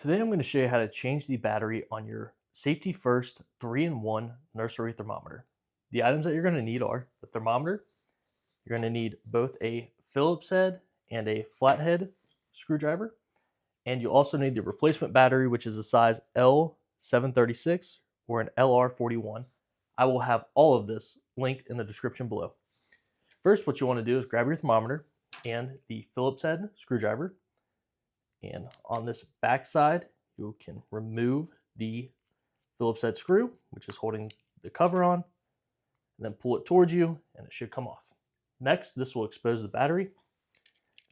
Today I'm going to show you how to change the battery on your safety first 3-in-1 nursery thermometer. The items that you're going to need are the thermometer. You're going to need both a Phillips head and a flathead screwdriver. And you also need the replacement battery, which is a size L736 or an LR41. I will have all of this linked in the description below. First, what you want to do is grab your thermometer and the Phillips head screwdriver. And on this back side, you can remove the Phillips head screw, which is holding the cover on, and then pull it towards you, and it should come off. Next, this will expose the battery.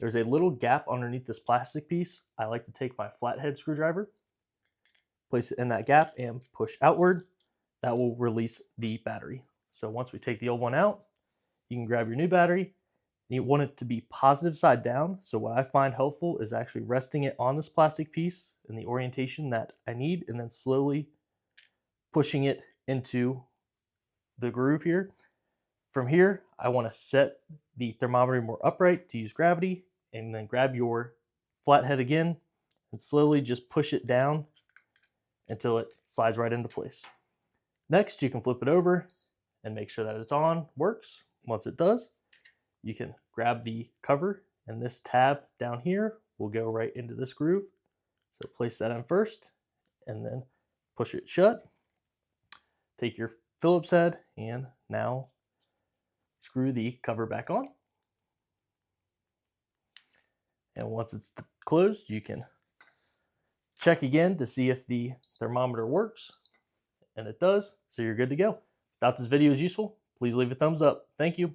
There's a little gap underneath this plastic piece. I like to take my flathead screwdriver, place it in that gap, and push outward. That will release the battery. So once we take the old one out, you can grab your new battery. You want it to be positive side down. So what I find helpful is actually resting it on this plastic piece in the orientation that I need, and then slowly pushing it into the groove here. From here, I want to set the thermometer more upright to use gravity, and then grab your flathead again and slowly just push it down until it slides right into place. Next, you can flip it over and make sure that it's on, works. Once it does, you can grab the cover, and this tab down here will go right into this groove. So place that in first and then push it shut. Take your Phillips head and now screw the cover back on. And once it's closed, you can check again to see if the thermometer works, and it does, so you're good to go. If this video is useful, please leave a thumbs up. Thank you.